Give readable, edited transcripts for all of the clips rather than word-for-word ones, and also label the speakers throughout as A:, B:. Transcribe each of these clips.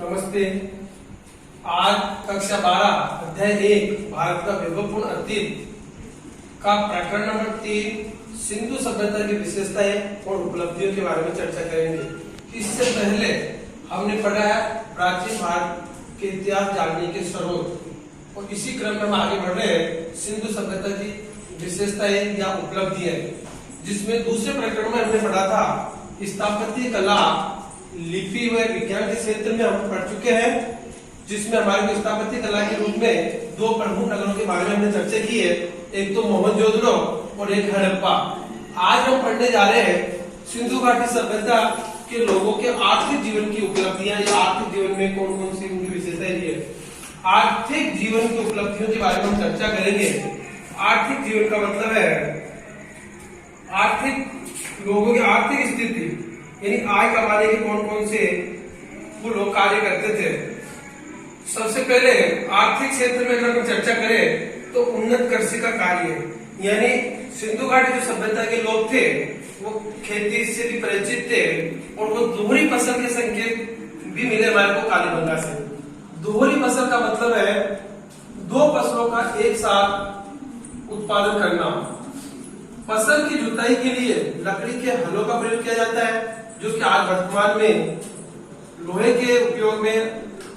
A: नमस्ते। आज कक्षा 12 अध्याय 1 भारत का वैभवपूर्ण अतीत का प्रकरण नंबर 3 सिंधु सभ्यता की विशेषताएं और उपलब्धियों के बारे में चर्चा करेंगे। इससे पहले हमने पढ़ा है प्राचीन भारत के इतिहास जानने के स्रोत, और इसी क्रम में हम आगे बढ़ रहे हैं सिंधु सभ्यता की विशेषताएं या उपलब्धियां, जिसमें दूसरे प्रकरण में हमने पढ़ा था स्थापत्य कला, लिपि व विज्ञान के क्षेत्र में हम पढ़ चुके हैं, जिसमें हमारे स्थापत्य कला के रूप में दो प्रमुख नगरों के बारे में हमने चर्चा की है, एक तो मोहनजोदड़ो और एक हड़प्पा। आज हम पढ़ने जा रहे हैं सिंधु घाटी सभ्यता के लोगों के आर्थिक जीवन की उपलब्धियां या आर्थिक जीवन में कौन कौन सी उनकी विशेषताएं है। आर्थिक जीवन की उपलब्धियों के बारे में हम चर्चा करेंगे। आर्थिक जीवन का मतलब है आर्थिक लोगों की आर्थिक स्थिति, यानी आय कमाने के कौन कौन से वो लोग कार्य करते थे। सबसे पहले आर्थिक क्षेत्र में अगर हम चर्चा करें तो उन्नत कृषि का कार्य, यानी सिंधु घाटी जो सभ्यता के लोग थे वो खेती से भी परिचित थे, और वो दोहरी फसल के संकेत भी मिले हमारे को कालीबंगा से। दोहरी फसल का मतलब है दो फसलों का एक साथ उत्पादन करना। फसल की जुताई के लिए लकड़ी के हलों का प्रयोग किया जाता है, जो कि आज वर्तमान में लोहे के उपयोग में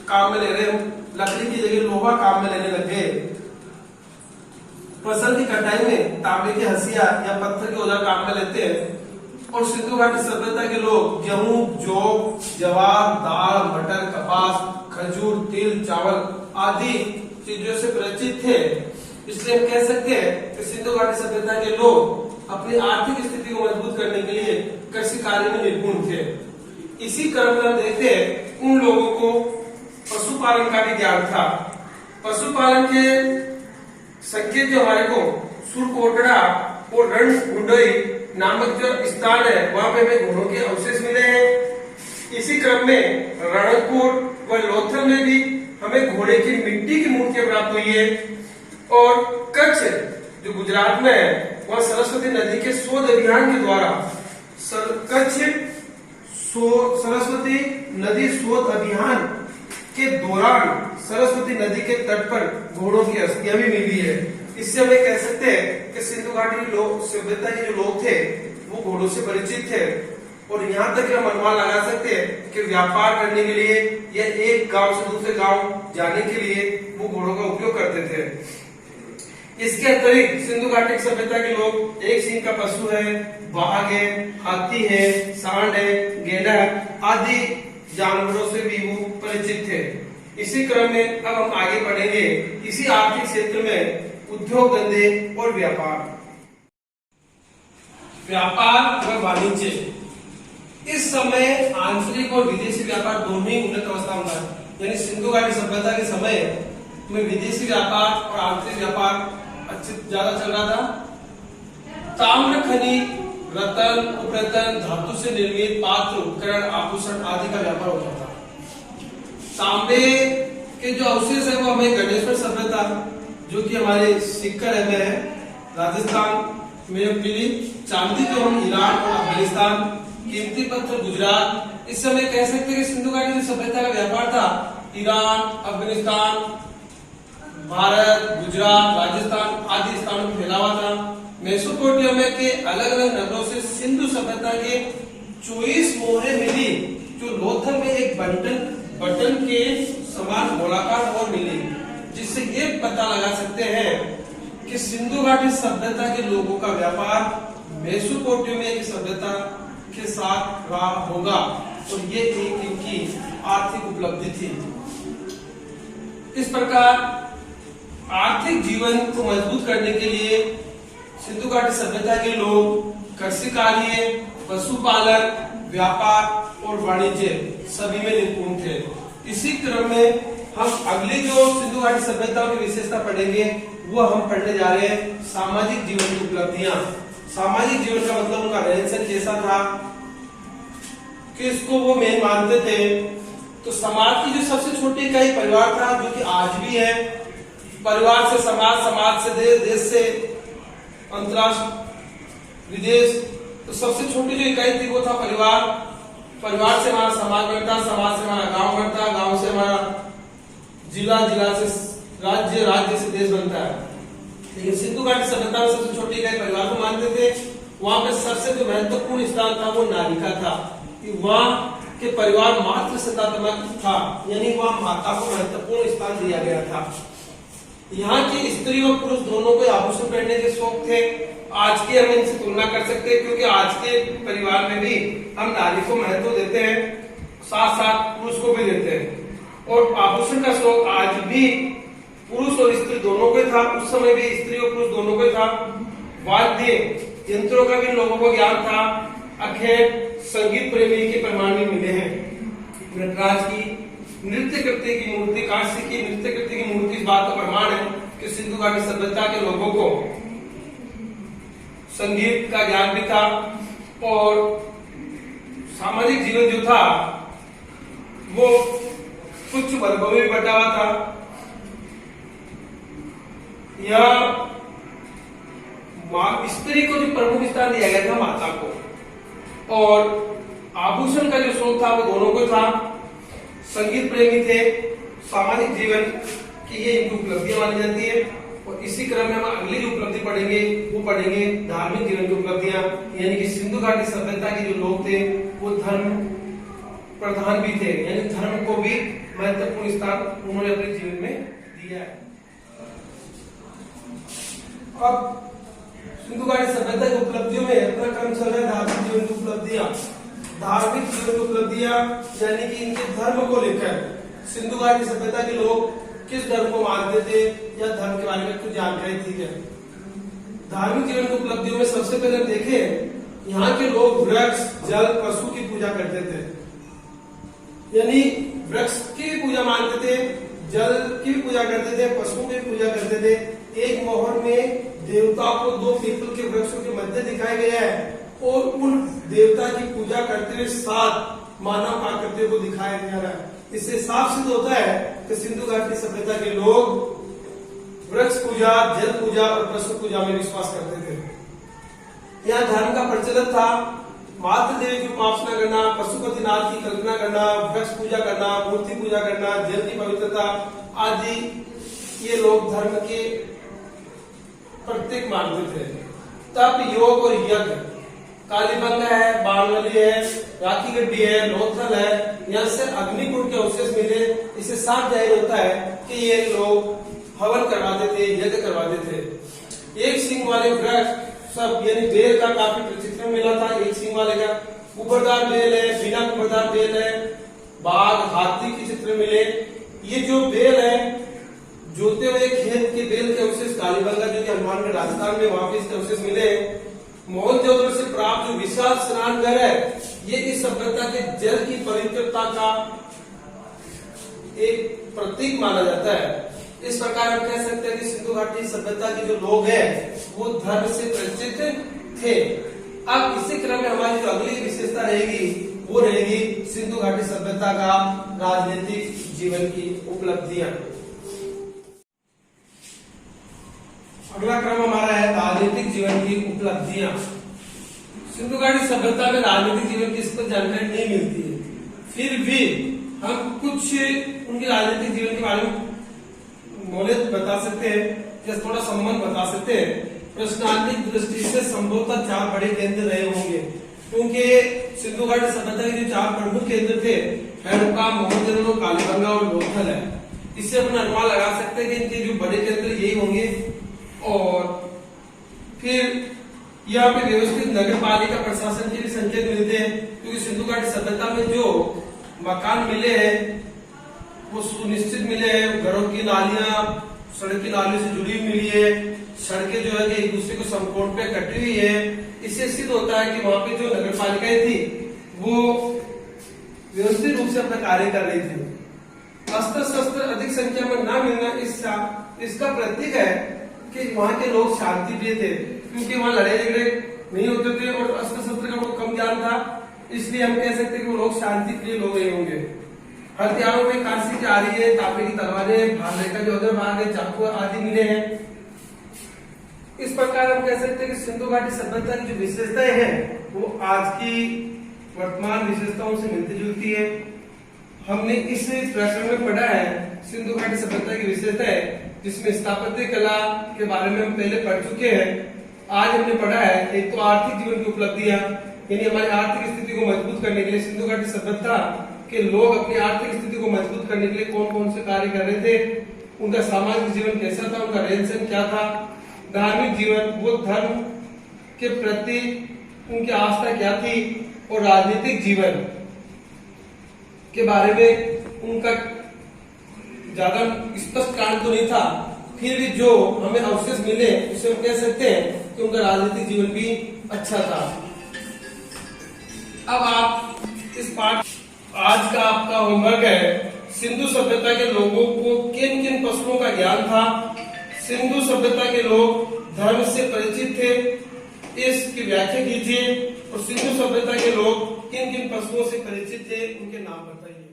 A: काम में ले रहे हैं। लकड़ी की जगह लोहा काम में लेने लगे। फसल की कटाई में तांबे की हंसिया या पत्थर के औजार काम में लेते हैं। और सिंधु घाटी सभ्यता के लोग गेहूं, जौ, ज्वार, दाल, मटर, कपास, खजूर, तिल, चावल आदि चीजों से परिचित थे। इसलिए हम कह सकते हैं कि सिंधु घाटी सभ्यता के लोग अपनी आर्थिक स्थिति को मजबूत करने के लिए कृषि कार्य में निपुण थे। इसी क्रम में देखते हैं उन लोगों को पशुपालन का भी ज्ञान था। पशुपालन के संकेत जो हमारे को सुरकोटड़ा और रणगुंडई नामक जो स्थान है वहां पे हमें घोड़ों के अवशेष मिले हैं। इसी क्रम में रणकपुर व लोथल में भी हमें घोड़े की मिट्टी की मूर्तियां प्राप्त हुई है। और कच्छ जो गुजरात में है वह सरस्वती नदी के शोध अभियान के द्वारा कच्छ सरस्वती नदी शोध अभियान के दौरान सरस्वती नदी के तट पर घोड़ों की अस्थियां भी मिली है। इससे हमें कह सकते हैं कि सिंधु घाटी लोग सभ्यता के जो लोग थे वो घोड़ों से परिचित थे। और यहाँ तक हम अनुमान लगा सकते हैं कि व्यापार करने के लिए या एक गांव से दूसरे गांव जाने के लिए वो घोड़ों का उपयोग करते थे। इसके अतिरिक्त सिंधु घाटी सभ्यता के लोग एक सींग का पशु है, बाघ है, हाथी है, सांड है, गेंडा है आदि जानवरों से भी वो परिचित थे। इसी क्रम में अब हम आगे बढ़ेंगे इसी आर्थिक क्षेत्र में उद्योग धंधे और व्यापार व वाणिज्य। इस समय आंतरिक और विदेशी व्यापार दोनों ही उन्नत अवस्था में था। यानी सिंधु घाटी सभ्यता के समय में विदेशी व्यापार और आंतरिक व्यापार ज्यादा चल रहा था। ताम्र खनिज, रत्न, उपरत्न, धातु से निर्मित पात्र, उपकरण, आभूषण आदि का व्यापार होता था। तांबे के जो अवशेष है वो हमें गणेश्वर सभ्यता जो कि हमारे सिक्कर है राजस्थान में मिली। चांदी जो हम ईरान और अफगानिस्तान, कीमती पत्थर गुजरात। इस समय कह सकते हैं कि सिंधु घाटी सभ्यता का व्यापार था ईरान, अफगानिस्तान, भारत, गुजरात, राजस्थान आदि स्थानों में फैला हुआ था। मेसोपोटामिया के अलग अलग नगरों से सिंधु सभ्यता के 24 मोहरें मिली, जो लोथल में एक बटन के समान गोलाकार मोहर मिली, जिससे ये पता लगा सकते हैं कि सिंधु घाटी सभ्यता के लोगों का व्यापार मेसोपोटामिया की सभ्यता के साथ रहा होगा, और ये एक इनकी आर्थिक उपलब्धि थी। इस प्रकार आर्थिक जीवन को मजबूत करने के लिए सिंधु घाटी सभ्यता के लोग कृषि कार्य, पशुपालन, व्यापार और वाणिज्य सभी में निपुण थे। इसी क्रम में हम अगली जो सिंधु घाटी सभ्यता की विशेषता पढ़ेंगे वो हम पढ़ने जा रहे हैं सामाजिक जीवन की उपलब्धियां। सामाजिक जीवन का मतलब उनका रहन सहन कैसा था, किसको वो मेन मानते थे। तो समाज की जो सबसे छोटी इकाई परिवार था, जो कि आज भी है। परिवार से समाज, समाज से देश, देश से अंतरराष्ट्र, विदेश। तो सबसे छोटी जो इकाई थी वो था परिवार। परिवार से हमारा समाज बनता, समाज से हमारा गांव बनता, गांव से जिला जिला से राज्य, राज्य से देश बनता है। लेकिन सिंधु घाटी सभ्यता में सबसे छोटी इकाई परिवार को मानते थे। वहां पे सबसे जो महत्वपूर्ण स्थान था वो नारिका था, कि वहां के परिवार मातृ सत्तात्मक था, यानी वहां माता को महत्वपूर्ण स्थान दिया गया था। यहाँ की स्त्री और पुरुष दोनों को आभूषण पहनने के शौक थे। आज के हम इनसे तुलना कर सकते हैं, क्योंकि आज के परिवार में भी हम नारी को महत्व देते हैं, साथ साथ पुरुष को भी देते हैं। और आभूषण का शौक आज भी पुरुष और स्त्री दोनों को था। उस समय भी स्त्री और पुरुष दोनों को था। वाद्य यंत्रों का भी लोगों को ज्ञान था। अखेर संगीत प्रेमी के प्रमाण भी मिले हैं। नटराज की नृत्य कृत्य की मूर्ति, काशी की नृत्य कृत्य की मूर्ति इस बात का प्रमाण है कि सिंधु घाटी सभ्यता के लोगों को संगीत का ज्ञान भी था और सामाजिक जीवन जो था वो कुछ वर्गों में बटा हुआ था। यह स्त्री को जो प्रमुख स्थान दिया गया था माता को, और आभूषण का जो शौक था वो दोनों को था। संगीत प्रेमी थे। सामाजिक जीवन की ये इनकी उपलब्धियां मानी जाती है। और इसी क्रम में हम अगली जो उपलब्धि पढ़ेंगे वो पढ़ेंगे धार्मिक जीवन की उपलब्धियां, यानी कि सिंधु घाटी सभ्यता के जो लोग थे वो धर्म प्रधान भी थे, यानी धर्म को भी महत्वपूर्ण स्थान उन्होंने अपने जीवन में दिया है। अब सिंधु घाटी सभ्यता की उपलब्धियों में अपना क्रम चल रहा है धार्मिक जीवन की उपलब्धियां। धार्मिक जीवन की उपलब्धियां यानी कि इनके धर्म को लेकर सिंधु घाटी सभ्यता के लोग किस धर्म को मानते थे या धर्म के बारे में कुछ जानकारी थी क्या। धार्मिक जीवन की उपलब्धियों में सबसे पहले देखें, यहाँ के लोग वृक्ष, जल, पशु की पूजा करते थे, यानी वृक्ष की भी पूजा मानते थे, जल की भी पूजा करते थे, पशुओं की भी पूजा करते थे। एक मोहर में देवताओं को दो पीपल के वृक्षों के मध्य दिखाया गया है और उन देवता की पूजा करते हुए साथ मानव आकृतियों को दिखाया जा रहा है। इससे साफ सिद्ध होता है कि सिंधु घाटी सभ्यता के लोग वृक्ष पूजा, जल पूजा और पशु पूजा में विश्वास करते थे। यहाँ धर्म का प्रचलन था। मातृ देवी की उपासना करना, पशुपतिनाथ की कल्पना करना, वृक्ष पूजा करना, मूर्ति पूजा करना, जल की पवित्रता आदि ये लोग धर्म के प्रतीक मानते थे। तप, योग और यज्ञ, कालीबंगा है, बाणवली है, राखी गड्डी है, लोथल है, यहाँ से अग्निकुंड के अवशेष मिले। इससे साफ जाहिर होता है कि ये लोग हवन करवाते थे, यज्ञ करवाते थे। एक सिंह वाले वृक्ष सब यानी बेल का काफी प्रचित्र मिला था। एक सिंह वाले का कुबरदार बेल है, बिना कुबरदार बेल है, बाघ, हाथी के चित्र मिले। ये जो बेल है, जोते हुए खेत के बेल के अवशेष कालीबंगा जो कि हनुमानगढ़ राजस्थान में वहां पे इसके अवशेष मिले। मोहनजोदड़ो से प्राप्त जो विशाल स्नान घर है, ये इस सभ्यता के जल की पवित्रता का एक प्रतीक माना जाता है। इस प्रकार हम कह सकते हैं कि सिंधु घाटी सभ्यता के जो लोग हैं वो धर्म से परिचित थे। अब इसी क्रम में हमारी जो अगली विशेषता रहेगी वो रहेगी सिंधु घाटी सभ्यता का राजनीतिक जीवन की उपलब्धियां। अगला क्रम हमारा है राजनीतिक जीवन की उपलब्धियां। सिंधु घाटी सभ्यता में राजनीतिक जीवन की इस पर जानकारी नहीं मिलती है, फिर भी हम कुछ उनके राजनीतिक जीवन के बारे में नॉलेज बता सकते हैं या थोड़ा संबंध बता सकते हैं। प्रश्नात्मक दृष्टि से संभवतः 4 बड़े केंद्र रहे होंगे, क्योंकि सिंधु घाटी सभ्यता के जो 4 प्रमुख केंद्र थे, हड़प्पा, मोहनजोदड़ो, कालीबंगा और लोथल है। इससे अपना अनुमान लगा सकते हैं कि इनके जो बड़े केंद्र यही होंगे। और फिर यहाँ पे व्यवस्थित नगर पालिका प्रशासन के भी संकेत मिलते हैं, क्योंकि सिंधु घाटी सभ्यता में जो मकान मिले हैं वो सुनिश्चित मिले हैं। घरों की नालियां सड़क की नालियों से जुड़ी मिली है, सड़कें जो है कि एक दूसरे को समकोण पे कटी हुई है। इससे सिद्ध होता है कि वहां पे जो नगर पालिकाएं थी वो व्यवस्थित रूप से अपना कार्य कर रही थी। अस्त्र शस्त्र अधिक संख्या में न मिलना इसका प्रतीक है कि वहां के लोग शांति प्रिय थे, क्योंकि वहां लड़ाई झगड़े नहीं होते थे और अस्त्र शस्त्र का बहुत कम ज्ञान था। इसलिए हम कह सकते हैं कि वो लोग शांति प्रिय लोग रहे होंगे। हथियारों में कांसी की आरी है, तांबे की तलवारें, भाले का जो अदर भाग है, चाकू आदि मिले हैं। इस प्रकार हम कह सकते हैं कि सिंधु घाटी सभ्यता की जो विशेषताएं हैं वो आज की वर्तमान विशेषताओं से मिलती जुलती है। हमने इस प्रश्न में पढ़ा है सिंधु घाटी सभ्यता की विशेषताएं, जिसमें स्थापत्य कला के बारे में हम पहले पढ़ चुके हैं। आज हमने पढ़ा है एक तो आर्थिक जीवन की उपलब्धियां, यानी हमारी आर्थिक स्थिति को मजबूत करने के लिए सिंधु घाटी सभ्यता के लोग अपनी आर्थिक स्थिति को मजबूत करने के लिए कौन कौन से कार्य कर रहे थे, उनका सामाजिक जीवन कैसा था, उनका रहन सहन क्या था, धार्मिक जीवन, वो धर्म के प्रति उनकी आस्था क्या थी, और राजनीतिक जीवन के बारे में उनका ज्यादा स्पष्ट कारण तो नहीं था, फिर भी जो हमें अवशेष मिले उसे हम कह सकते हैं कि उनका राजनीतिक जीवन भी अच्छा था। अब आप इस पाठ आज का आपका होमवर्क है, सिंधु सभ्यता के लोगों को किन किन पशुओं का ज्ञान था, सिंधु सभ्यता के लोग धर्म से परिचित थे, इसकी व्याख्या कीजिए, और सिंधु सभ्यता के लोग किन किन पशुओं से परिचित थे उनके नाम बताइए।